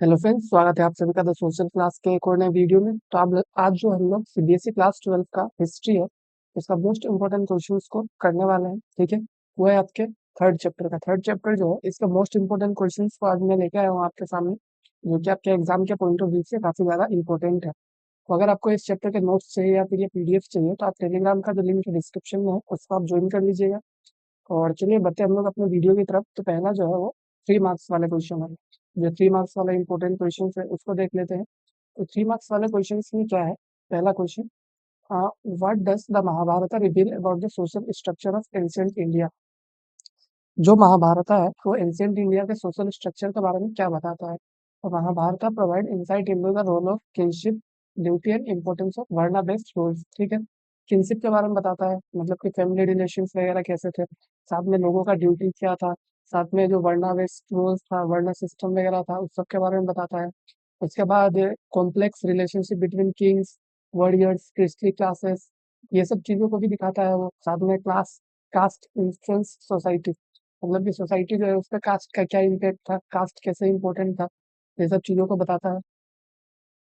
Hello friends, स्वागत है आप सभी का द सोशल क्लास के एक और नए वीडियो में। तो आप आज जो हम लोग सीबीएसई क्लास 12 का हिस्ट्री है, इसका मोस्ट इंपोर्टेंट क्वेश्चंस को करने वाले हैं। ठीक है, वो है आपके थर्ड चैप्टर जो है इसका मोस्ट इंपोर्टेंट क्वेश्चंस को आज मैं लेके आया हूँ आपके सामने, जो कि आपके एग्जाम के पॉइंट ऑफ व्यू से काफी ज्यादा इंपॉर्टेंट है। तो अगर आपको इस चैप्टर के नोट्स चाहिए या फिर ये पीडीएफ चाहिए तो आप टेलीग्राम का जो लिंक डिस्क्रिप्शन में है उसको आप ज्वाइन कर लीजिएगा। और चलिए बढ़ते हैं हम लोग अपने वीडियो की तरफ। तो पहला जो है वो 3 मार्क्स वाले क्वेश्चन है। जो 3 मार्क्स वाला इंपॉर्टेंट क्वेश्चन है उसको देख लेते हैं। तो 3 मार्क्स वाले क्वेश्चन में क्या है? पहला question, what does the Mahabharata reveal about the social structure of ancient India. जो महाभारत है वो एंशिएंट इंडिया के सोशल स्ट्रक्चर के बारे में क्या बताता है? तो Mahabharata provide insight into the role of kinship, duty and importance of varna based rules. ठीक है, किनशिप के बारे में बताता है, मतलब कि फैमिली रिलेशंस वगैरह कैसे थे, साथ में लोगों का ड्यूटी क्या था, साथ में जो वर्ना बेस्ड रूल्स था, वर्ना सिस्टम वगैरह था, उस सब के बारे में बताता है। उसके बाद complex relationship between kings, warriors, priestly classes, ये सब चीजों को भी दिखाता है वो। साथ में क्लास, कास्ट इन्फ्लुएंस सोसाइटी, मतलब कि सोसाइटी जो है उस पर कास्ट का क्या इम्पैक्ट था, कास्ट कैसे इम्पोर्टेंट था, ये सब चीज़ों को बताता है।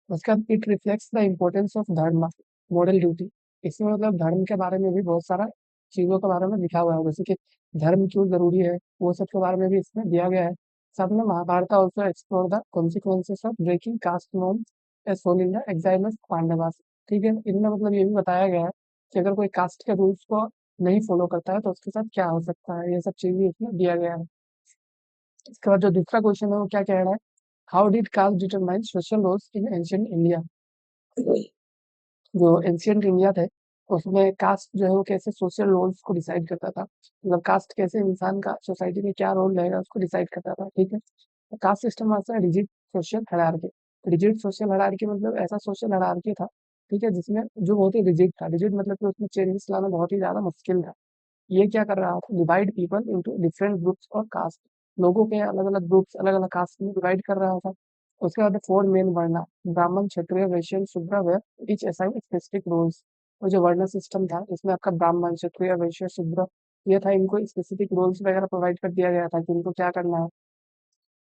उसके बाद it reflects the importance of धर्म, मॉरल ड्यूटी। इसमें मतलब धर्म के बारे में भी बहुत सारा चीज़ों के बारे में लिखा हुआ है, जैसे कि धर्म क्यों जरूरी है, वो सब के बारे में भी इसमें दिया गया है। साथ में Mahabharata also explore the consequences of breaking caste norm as seen in the exile of Pandavas. ठीक है, इनमें मतलब ये भी बताया गया है कि अगर कोई कास्ट के रूल्स को नहीं फॉलो करता है तो उसके साथ क्या हो सकता है, ये सब चीज़ें इसमें दिया गया है। इसके बाद जो दूसरा क्वेश्चन है वो क्या कह रहा है? How did caste determine social roles in ancient India. जो एंशियंट इंडिया थे उसमें कास्ट जो है वो कैसे सोशल रोल्स को डिसाइड करता था, मतलब कास्ट कैसे इंसान का सोसाइटी में क्या रोल रहेगा उसको डिसाइड करता था। ठीक है, तो कास्ट सिस्टम आता है rigid social hierarchy. Rigid social hierarchy मतलब ऐसा सोशल हायरार्की था, ठीक है, जिसमें जो बहुत ही रिजिड था, रिजिड मतलब कि उसमें चेंजेस लाना बहुत ही ज्यादा मुश्किल था। ये क्या कर रहा था? Divide people into different groups और कास्ट, लोगों के अलग अलग ग्रुप्स, अलग अलग कास्ट में डिवाइड कर रहा था। उसके बाद 4 मेन वर्ण, ब्राह्मण, क्षत्रिय, वैश्य, शूद्र, वेद, ईच असाइन स्पेसिफिक रूल्स। और जो वर्ण सिस्टम था इसमें आपका ब्राह्मण, क्षत्रिय, वैश्य, शूद्र, ये था, इनको स्पेसिफिक रूल्स वगैरह प्रोवाइड कर दिया गया था कि इनको क्या करना है।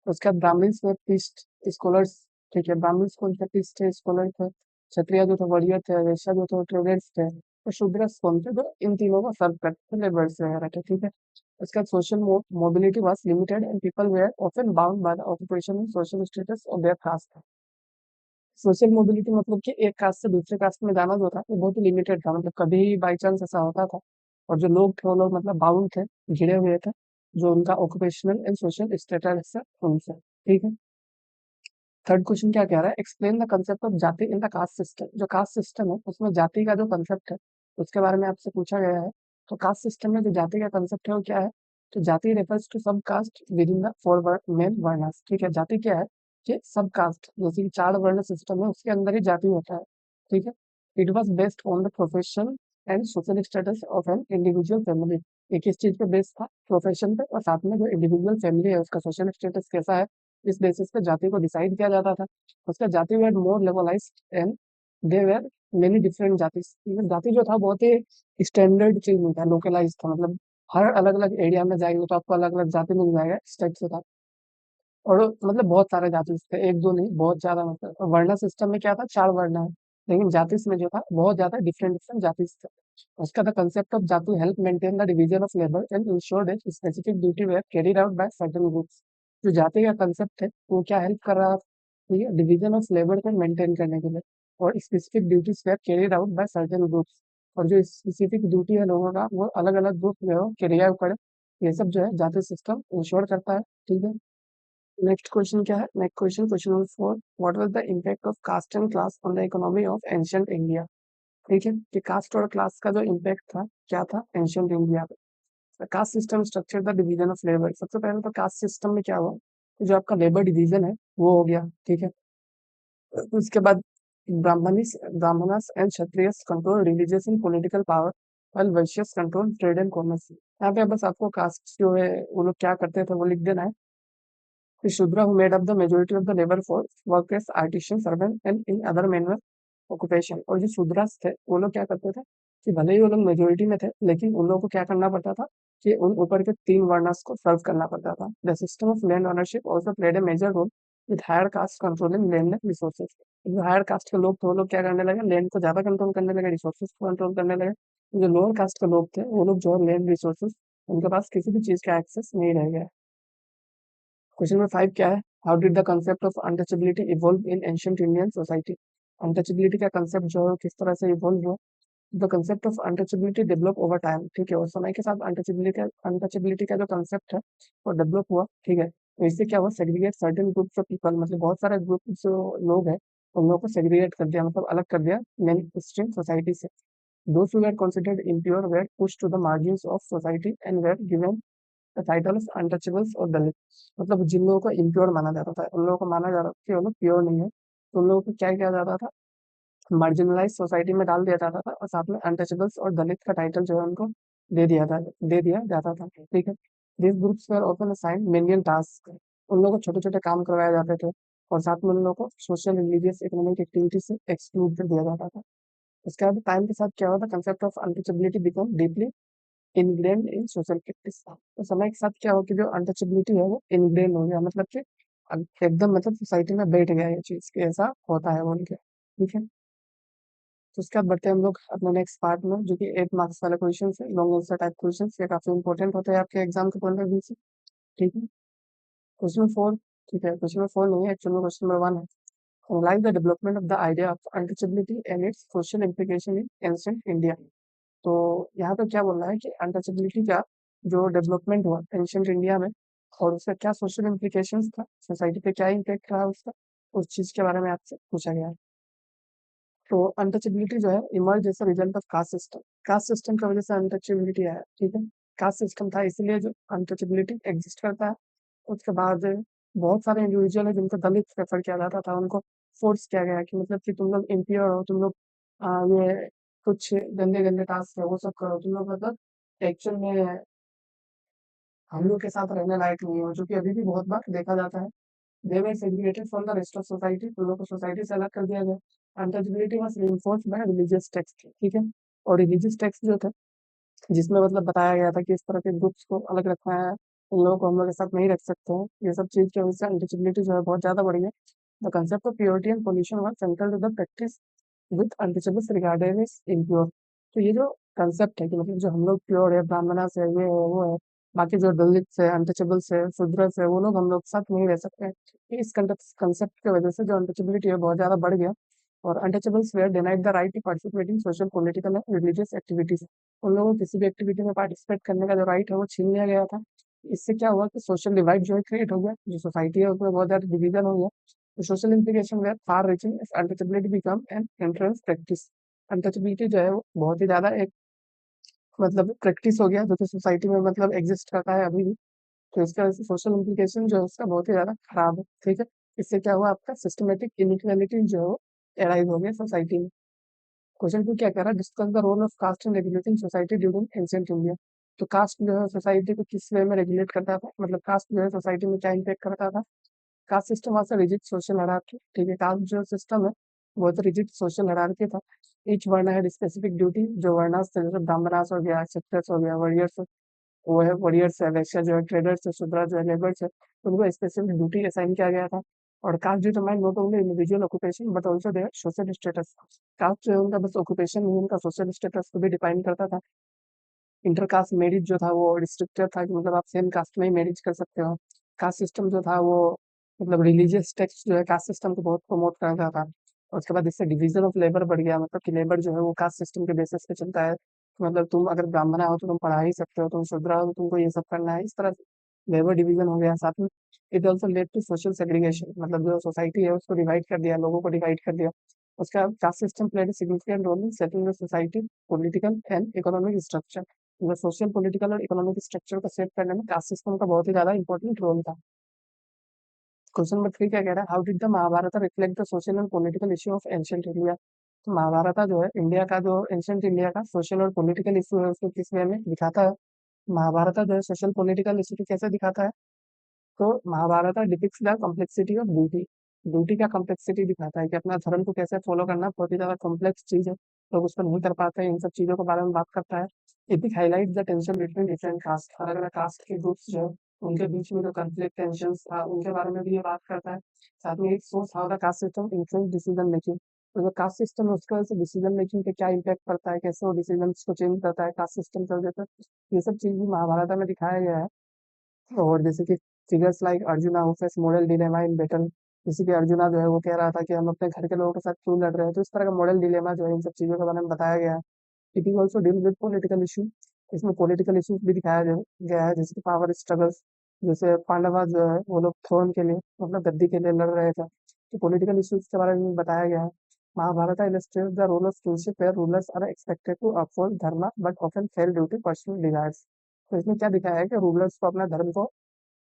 उसके बाद ब्राह्मण्स में प्रीस्ट, स्कॉलर्स। ठीक है, ब्राह्मण्स कौन थे? प्रीस्ट थे, स्कॉलर थे। क्षत्रिय जो थे वॉरियर थे, वैश्य जो थे ट्रेडर्स थे, और शूद्र कौन थे? जो इन तीनों को सर्व करते थे, लेबर्स वगैरह थे। ठीक है, उसके बाद social mobility was limited and people were often bound by the occupation and social status of their caste. Social mobility मतलब कि एक कास्ट से दूसरे कास्ट में जाना जो था वो बहुत ही लिमिटेड था, मतलब कभी बाई चांस ऐसा होता था। और जो लोग थे वो लोग मतलब बाउंड थे, घिरे हुए थे, जो उनका ऑक्यूपेशनल एंड सोशल स्टेटस है उनसे। ठीक है, थर्ड क्वेश्चन क्या कह रहा है? एक्सप्लेन द कंसेप्ट ऑफ जाति इन द कास्ट सिस्टम। जो कास्ट सिस्टम है उसमें जाति का जो कंसेप्ट है उसके बारे में आपसे पूछा गया है। तो कास्ट सिस्टम में जो जाति का कंसेप्ट है वो क्या है? तो jati refers to sub caste within the 4 main varnas. ठीक है, जाति क्या है? कि सब कास्ट, जैसे कि 4 वर्ण सिस्टम है उसके अंदर ही जाति होता है। ठीक है, it was based on the profession and social status of an individual family. ये किस चीज पे बेस्ड था? प्रोफेशन पे, और साथ में जो इंडिविजुअल फैमिली है उसका सोशल स्टेटस कैसा है, इस बेसिस पे जाति को डिसाइड किया जाता था। उसका जाति were more levelized and they were many different जाति। जाति जो था बहुत ही स्टैंडर्ड चीज नहीं था, लोकलाइज था, मतलब हर अलग अलग एरिया में जाएंगे तो आपको अलग अलग जाति मिल जाएगा, इस टाइप से था। और मतलब बहुत सारे जाति थे, एक दो नहीं, बहुत ज्यादा। मतलब वर्ण सिस्टम में क्या था? 4 वर्ण है, लेकिन जातिस में जो था बहुत ज्यादा डिफरेंट डिफरेंट जातिस थे। उसका the concept of jati help maintain the division of labour and ensure that specific duty were carried out by certain groups. जो जाति का कंसेप्ट है वो क्या हेल्प कर रहा था? ठीक है, डिवीजन ऑफ लेबर को मेंटेन करने के लिए, और specific duties were carried out by certain groups. और जो स्पेसिफिक ड्यूटी है लोगों का वो अलग अलग ग्रुप में हो कैरी आउट करे, ये सब जो है जाति सिस्टम इंश्योर करता है। ठीक है, नेक्स्ट क्वेश्चन क्या है? Next question, question number 4, what was the impact of caste and class on the economy of ancient India. ठीक है, कि कास्ट और क्लास का जो इम्पैक्ट था क्या था एंशिएंट इंडिया पे। Caste system structure the division of labour. सबसे पहले तो कास्ट सिस्टम में क्या हुआ कि जो आपका लेबर डिवीजन है वो हो गया। ठीक है, उसके बाद Brahmanas and Kshatriyas control religious and political power, while Vaishyas control trade and commerce. यहाँ पे बस आपको कास्ट जो है वो लोग क्या करते थे वो लिख देना है। The Shudra who made up the majority of the labor force worked as artisans, servants and in other manual occupation। और जो शूद्रास थे वो लोग क्या करते थे कि भले ही वो लोग मेजोरिटी में थे लेकिन उन लोगों को क्या करना पड़ता था कि उन ऊपर के 3 वर्णास को सर्व करना पड़ता था। The system of land ownership also played a major role with higher caste controlling land and resources. जो हायर कास्ट के लोग थे वो लोग क्या करने लगे, लैंड को ज्यादा कंट्रोल करने लगे, रिसोर्सेज को कंट्रोल करने लगे। जो लोअर कास्ट के लोग थे वो लोग जो है लैंड रिसोर्सेज, उनके पास किसी भी चीज का एक्सेस नहीं रह गया। क्वेश्चन नंबर 5 क्या है, how did the concept of untouchability evolve in ancient Indian society. Untouchability का कंसेप्ट जो है किस तरह से इवॉल्व हुआ। The concept of untouchability develop over time, ठीक है, और समय के साथ अनटचेबिलिटी का जो कंसेप्ट है वो डेवलप हुआ, ठीक है। तो इससे क्या हुआ, segregate certain groups of people, मतलब बहुत सारे ग्रुप जो लोग हैं उन लोगों को सेग्रीगेट कर दिया, मतलब अलग कर दिया मेन स्ट्रीम सोसाइटी से। Those who were considered impure were push to the margins of society and were given the title of untouchables और दलित। मतलब जिन लोगों को इम्प्योर माना जाता था उन लोगों को माना जा रहा था कि वो लोग प्योर नहीं है, तो उन लोगों को क्या किया जाता था, मार्जिनलाइज सोसाइटी में डाल दिया जाता था, और साथ में अनटचेबल्स और दलित का टाइटल जो है उनको दे दिया जाता था, ठीक है। This groups were often assigned menial task, उन लोगों को छोटे छोटे काम करवाए जाते थे, और साथ में उन लोगों को सोशल रिलीजियस इकोनॉमिक एक्टिविटी से एक्सक्लूड कर दिया जाता था। उसके बाद टाइम के साथ क्या हुआ था, concept of untouchability become deeply ingrained in social practice. तो समय के साथ क्या हो कि जो अनटचेबिलिटी है वो इनग्रेन हो गया, मतलब कि एकदम मतलब सोसाइटी में बैठ गया ये चीज कि ऐसा होता है बोल के, ठीक है। तो उसके बाद बढ़ते हैं हम लोग अपने नेक्स्ट पार्ट में, जो कि 8 मार्क्स वाला क्वेश्चन है, लॉन्ग आंसर टाइप क्वेश्चन, ये काफी इंपॉर्टेंट होते हैं आपके एग्जाम के पॉइंट ऑफ व्यू से, ठीक है। क्वेश्चन 4, ठीक है, क्वेश्चन 4 नहीं है एक्चुअली, क्वेश्चन नंबर 1 है। Analyze the development of the idea of untouchability and its social implication in ancient India। तो यहाँ पे क्या बोल रहा है कि अनटचेबिलिटी का जो डेवलपमेंट हुआ एंशियंट इंडिया में, और उसका क्या सोशल इम्प्लीकेशंस था, सोसाइटी पे क्या इम्पैक्ट रहा उसका, उस चीज के बारे में आपसे पूछा गया है। तो अनटचेबिलिटी जो है emerge as a result of caste system, caste system की वजह से अनटचेबिलिटी आया, ठीक है। कास्ट सिस्टम था इसलिए जो अनटचेबिलिटी एग्जिस्ट करता है। उसके बाद बहुत सारे इंडिविजुअल है जिनको दलित प्रेफर किया जाता था, उनको फोर्स किया गया कि मतलब कि तुम लोग इम्प्योर हो, तुम लोग ये कुछ गंदे गंदे टास्क है वो सब करो, तुम लोग मतलब एक्चुअल में हम लोग के साथ रहने लायक नहीं हो, जो कि अभी भी बहुत बार देखा जाता है। They were segregated from the rest of society, तो लोगों को सोसाइटी से अलग कर दिया गया। Untouchability was reinforced by religious text, ठीक है। और रिलीजियस टेक्स्ट जो थे जिसमें मतलब बताया गया था कि इस तरह के ग्रुप्स को अलग रखना है, उन लोगों को हम लोग के साथ नहीं रख सकते हैं, ये सब चीज की वजह से अनटचेबिलिटी जो है बहुत ज्यादा बढ़ गई है। The concept of purity and pollution was central to the practice with untouchables regarded as impure. तो ये जो कंसेप्ट है कि मतलब जो हम लोग प्योर है, ब्राह्मणा से ये है वो है, बाकी जो दलित से अनटचेबल से शूद्र से वो लोग हम लोग साथ नहीं रह सकते हैं। इस कंसेप्ट की वजह से जो अनटचेबिलिटी है बहुत ज्यादा बढ़ गया, और untouchables were denied the right to participate in social political and religious activities. उन लोगों को किसी भी एक्टिविटी में पार्टिसिपेट करने का जो राइट है वो छीन लिया गया था। इससे क्या हुआ कि सोशल डिवाइड जो है क्रिएट हो गया, जो सोसाइटी है उसमें बहुत ज्यादा डिवीजन हो गया। The social implication were far reaching if untouchability become an entrance practice। Untouchability जो है वो बहुत ही ज्यादा एक मतलब प्रैक्टिस हो गया, जो कि सोसाइटी में मतलब एग्जिस्ट करता है अभी भी। तो इसका सोशल इम्प्लीकेशन जो है उसका बहुत ही ज्यादा खराब है, ठीक है। इससे क्या हुआ, आपका सिस्टमेटिक इनइक्वालिटी जो है वो एराइज हो गया सोसाइटी में। क्वेश्चन 2 क्या कह रहा है, discuss the role of caste in regulating society during ancient India. तो कास्ट जो है सोसाइटी को किस वे में रेगुलेट करता था, मतलब कास्ट जो है सोसाइटी में क्या इम्पेक्ट करता था। Caste system was a rigid social hierarchy, ठीक है, कास्ट जो सिस्टम है वो तो रिजिड सोशल हायरार्की था। ईच वर्ण हैड स्पेसिफिक ड्यूटी, जो वर्णास थे जैसे ब्राह्मणास हो गया, क्षत्रियस हो गया, वॉरियर्स, वो है वॉरियर्स है, वैश्य जो है ट्रेडर्स है, शूद्रा जो है लेबर्स है, तो उनको स्पेसिफिक ड्यूटी असाइन किया गया था। और caste determine not only individual occupation but also their social status. Caste जो है उनका बस ऑक्यूपेशन नहीं, उनका सोशल स्टेटस को भी डिफाइन करता था। इंटरकास्ट मैरिज जो था वो रिस्ट्रिक्टेड था कि मतलब आप सेम कास्ट में ही मैरिज कर सकते हो। कास्ट सिस्टम जो था वो मतलब रिलीजियस टेक्स्ट जो है कास्ट सिस्टम को बहुत प्रमोट करता था। और उसके बाद इससे डिवीजन ऑफ लेबर बढ़ गया, मतलब कि लेबर जो है वो कास्ट सिस्टम के बेसिस पे चलता है। तो मतलब तुम अगर ब्राह्मण हो तो तुम पढ़ा ही सकते हो, तुम शूद्र हो तो तुमको ये सब करना है, इस तरह से लेबर डिवीजन हो गया। साथ में it also led to social segregation, मतलब जो सोसाइटी है उसको डिवाइड कर दिया, लोगों को डिवाइड कर दिया। उसका caste system played significant role in setting the society political and economic structure. मतलब सोशल पॉलिटिकल और इकोनॉमिक स्ट्रक्चर को सेट करने में कास्ट सिस्टम का बहुत ही ज्यादा इंपॉर्टेंट रोल था। क्वेश्चन नंबर 3 क्या कह रहा है, how did the Mahabharata reflect the social and political issue of ancient India. तो महाभारत जो है इंडिया का जो एंशियंट इंडिया का सोशल और पॉलिटिकल इशू है उसको किस वे में दिखाता है। महाभारत जो है सोशल पॉलिटिकल इशू को कैसे दिखाता है। तो Mahabharata depicts the complexity of duty, duty का कॉम्प्लेक्सिटी दिखाता है कि अपना धर्म को कैसे फॉलो करना बहुत ही ज्यादा कॉम्प्लेक्स चीज है, लोग उसको नहीं कर पाते हैं, इन सब चीजों के बारे में बात करता है। Epic highlight the tension between different caste, अलग अलग कास्ट के ग्रुप्स जो है उनके बीच में जो कॉन्फ्लिक्ट टेंशन्स था उनके बारे में भी ये बात करता है। साथ में एक source how the caste system influence decision making, तो जो कास्ट सिस्टम है उसकी वजह से डिसीजन मेकिंग पे क्या इम्पैक्ट पड़ता है, कैसे वो डिसीजंस को चेंज करता है कास्ट सिस्टम की वजह से, ये सब चीज भी महाभारत में दिखाया गया है। और जैसे कि figures like arjuna who face model dilemma in battle, जैसे कि अर्जुना जो है वो कह रहा था कि हम अपने घर के लोगों के साथ क्यों लड़ रहे हैं, तो इस तरह का मॉडल डिलेमा जो है इन सब चीजों के बारे में बताया गया है। It is also deal with political issue, इसमें पॉलिटिकल इशूज भी दिखाया गया है, जैसे कि पावर स्ट्रगल्स, जैसे पांडवा जो है वो लोग थ्रोन के लिए मतलब गद्दी के लिए लड़ रहे थे, तो पॉलिटिकल इशूज के बारे में बताया गया है। Mahabharata illustrate the role of kingship where rulers are expected to uphold dharma but often fail due to personal desires, तो इसमें क्या दिखाया है कि रूलर्स को अपना धर्म को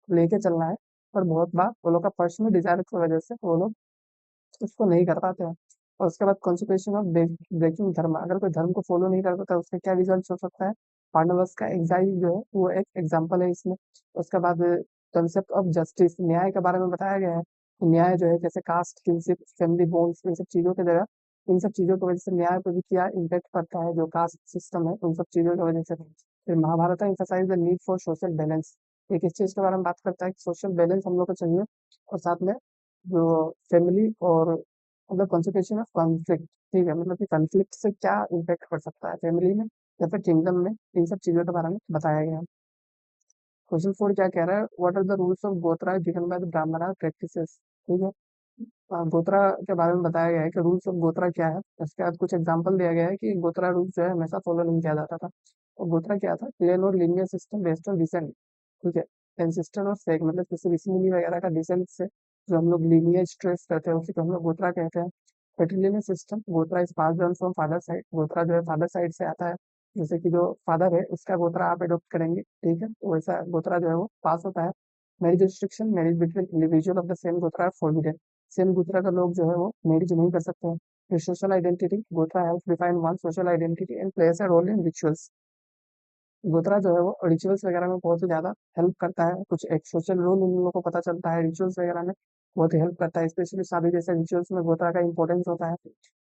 लेके चलना है, पर बहुत बार वो लोग का पर्सनल डिजायर की वजह से वो लोग उसको नहीं कर पाते हैं। और उसके बाद कॉन्सिक्वेंस ऑफ ब्रेकिंग धर्म, अगर कोई धर्म को फॉलो नहीं कर पाता उसका क्या रिजल्ट हो सकता है, पांडवस का एग्जाइल जो है वो एक एग्जाम्पल है इसमें। उसके बाद कंसेप्ट ऑफ जस्टिस, न्याय के बारे में बताया गया है, तो न्याय जो है जैसे कास्ट किनशिप फैमिली बॉन्ड्स इन सब चीजों की जगह, इन सब चीजों की वजह से न्याय पर भी क्या इम्पेक्ट पड़ता है, जो कास्ट सिस्टम है उन सब चीजों की वजह से। फिर Mahabharata emphasize the need for social balance, एक इस चीज के बारे में बात करता है कि सोशल बैलेंस हम लोग को चाहिए, और साथ में जो फैमिली और मतलब कॉन्सिक्वेंस ऑफ कॉन्फ्लिक्ट, ठीक है, मतलब कि कॉन्फ्लिक्ट से क्या इम्पैक्ट पड़ सकता है फैमिली में या फिर किंगडम में, इन सब चीजों के बारे में बताया गया है। क्वेश्चन 4 क्या कह रहा है, what are the rules of gotra given by the Brahmin practices, ठीक है। गोत्रा के बारे में बताया गया है कि रूल्स ऑफ गोत्रा क्या है, इसके बाद कुछ एग्जांपल दिया गया है कि गोत्रा रूल्स जो है हमेशा फॉलो नहीं किया जाता था। और गोत्रा क्या था, क्लेन और linear system based on descent, ठीक है, एंसेस्टर और सेक, मतलब किसी ऋषि मुनि वगैरह का डिसेंट से जो हम लोग लीनियज ट्रेस करते हैं उसी को हम लोग गोत्रा कहते हैं। पेट्रिलिनियन सिस्टम, गोत्रा is pass down from father side, गोत्रा जो है फादर साइड से आता है, जैसे कि जो फादर है उसका गोत्रा आप एडॉप्ट करेंगे, ठीक है, तो वैसा गोत्रा जो है वो पास होता है। Marriage restriction, marriage between individual of the same गोत्रा आर फोरबिडन, सेम गोत्रा का लोग जो है वो मैरिज नहीं कर सकते हैं। फिर social identity, gotra help define one social identity and place a role in rituals, गोत्रा जो है वो रिचुअल्स वगैरह में बहुत ही ज्यादा हेल्प करता है, कुछ एक सोशल रोल उन लोगों को पता चलता है रिचुअल्स वगैरह में, बहुत ही हेल्प करता है, स्पेशली शादी जैसे रिचुअल्स में गोत्रा का इंपॉर्टेंस होता है।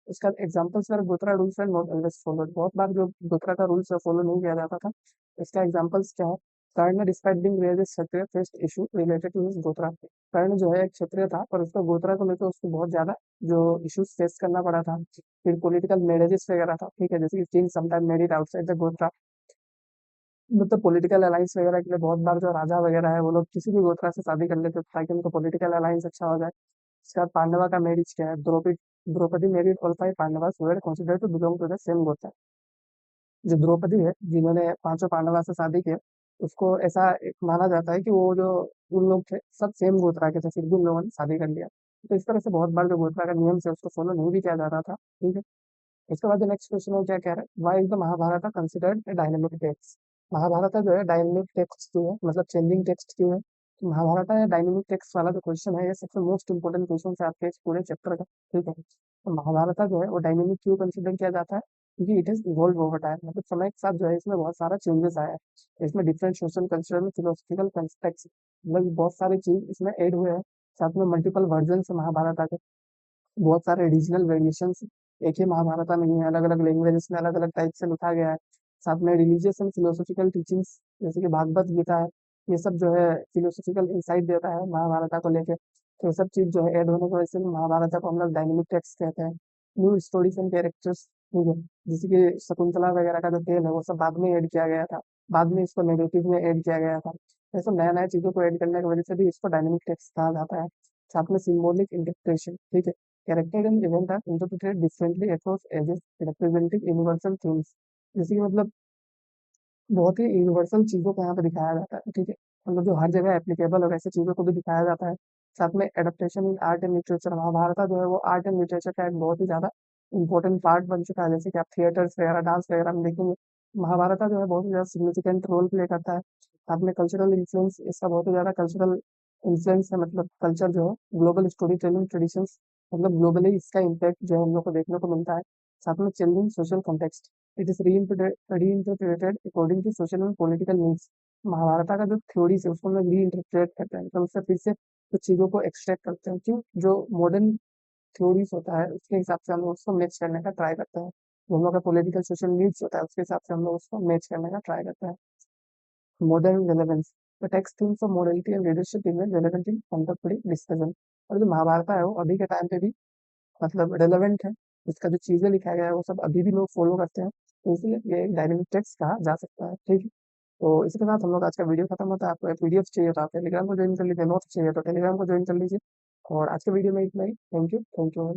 इसका एग्जाम्पल्स अगर गोत्रा rules and not always followed, बहुत बार जो गोत्रा का रूल्स फॉलो नहीं किया जाता था, इसका एग्जाम्पल्स क्या है, Karna despite being rarely kshatriya faced issue related to his gotra, Karna जो है एक क्षत्रिय था पर उसका गोत्रा को लेकर उसको बहुत ज्यादा जो इश्यूज फेस करना पड़ा था। फिर पॉलिटिकल मैरिजेस वगैरह था, ठीक है, जैसे कि king sometime married outside the गोत्रा, मतलब पॉलिटिकल अलायंस वगैरह के लिए बहुत बार जो राजा वगैरह है वो लोग किसी भी गोत्रा से शादी कर लेते थे ताकि उनको पॉलिटिकल अलायंस अच्छा हो जाए। इसके बाद पांडवा का मैरिज क्या है, Draupadi Draupadi married all five Pandavas who were considered to belong to the same gotra, जो द्रौपदी है जिन्होंने पांचों पांडवा से शादी किया, उसको ऐसा एक माना जाता है कि वो जो उन लोग थे सब सेम गोत्रा के थे, फिर भी उन लोगों ने शादी कर लिया। तो इस तरह से बहुत बार जो गोत्रा का नियम है उसको फॉलो नहीं भी किया जा रहा था, ठीक है। इसके बाद नेक्स्ट क्वेश्चन है क्या कह रहा है, why is the Mahabharata considered a dynamic text, Mahabharata जो है डायनेमिक टेक्स्ट क्यों है, मतलब चेंजिंग टेक्स्ट क्यों है, तो महाभारत है डायनेमिक टेक्स्ट वाला जो क्वेश्चन है ये सबसे मोस्ट इंपोर्टेंट क्वेश्चन है आपके इस पूरे चैप्टर का, ठीक है। तो महाभारत जो है वो डायनेमिक क्यों कंसिडर किया जाता है, क्योंकि it is evolve over time, मतलब समय के साथ जो है इसमें बहुत सारा चेंजेस आया है, इसमें डिफरेंट सोशल कल्चरल में फिलोसफिकल कंटेक्स्ट, मतलब बहुत सारे चीज इसमें ऐड हुए हैं, साथ में मल्टीपल वर्जन है महाभारत के, बहुत सारे रीजनल वेरिएशंस, एक ही महाभारत नहीं है, अलग अलग लैंग्वेजेस में अलग अलग टाइप से लिखा गया है। साथ में रिलीजियस एंड फिलोसफिकल टीचिंग्स जैसे कि भागवत गीता है, ये सब जो है फिलोसफिकल इंसाइट देता है महाभारत को लेके, तो ये सब चीज जो है ऐड होने की वजह से महाभारत को हम लोग डायनेमिक टेक्स्ट कहते हैं। न्यू स्टोरीज एंड कैरेक्टर्स, ठीक है, जैसे कि शकुंतला वगैरह का जो टेल है वो सब बाद में ऐड किया गया था, बाद में इसको नेगेटिव में ऐड किया गया था, ये सब नया नया चीजों को ऐड करने की वजह से भी इसको डायनेमिक टेक्स्ट कहा जाता है। साथ में सिम्बॉलिक इंटरप्रिटेशन, ठीक है, character and event are interpreted differently across ages representing universal themes, जैसे कि मतलब बहुत ही यूनिवर्सल चीजों को यहाँ पे दिखाया जाता है, ठीक है, मतलब जो हर जगह एप्लीकेबल और ऐसे चीजों को भी दिखाया जाता है। साथ में adaptation in art and literature, Mahabharata जो है वो आर्ट एंड लिटरेचर का एक बहुत ही ज्यादा इंपॉर्टेंट पार्ट बन चुका है, जैसे कि आप थिएटर्स वगैरह डांस वगैरह में देखेंगे महाभारत जो है बहुत ही ज्यादा सिग्निफिकेंट रोल प्ले करता है। साथ में कल्चरल इन्फ्लुएंस, इसका बहुत ही ज्यादा कल्चरल इन्फ्लुएंस है, मतलब कल्चर जो है ग्लोबल स्टोरी टेलिंग ट्रेडिशंस, मतलब ग्लोबली इसका इम्पैक्ट जो है हम लोग को देखने को मिलता है। साथ में changing social context, it is reinterpreted according to social and political needs, Mahabharata का जो थ्योरीज है उसको हम लोग रीइंटरप्रेट करते हैं, मतलब उससे फिर से कुछ चीजों को एक्सट्रैक्ट करते हैं, क्यों, जो मॉडर्न थ्योरीज होता है उसके हिसाब से हम लोग उसको मैच करने का ट्राई करते हैं, जो हम लोग का पॉलिटिकल सोशल नीड्स होता है उसके हिसाब से हम लोग उसको मैच करने का ट्राई करते हैं। Modern relevance, the text themes of morality and leadership remain relevant in contemporary discussion. और जो महाभारत है वो अभी के टाइम पे भी मतलब रेलेवेंट है। इसका जो चीजें लिखा गया है वो सब अभी भी लोग फॉलो करते हैं, तो इसलिए ये एक डायनेमिक टेक्स्ट कहा जा सकता है। ठीक है, तो इसी के साथ हम लोग आज का वीडियो खत्म होता है। आपको पीडीएफ चाहिए तो आप टेलीग्राम को ज्वाइन कर लीजिए, नोट्स चाहिए तो टेलीग्राम को ज्वाइन कर लीजिए। और आज के वीडियो में इतना ही। Thank you, thank you.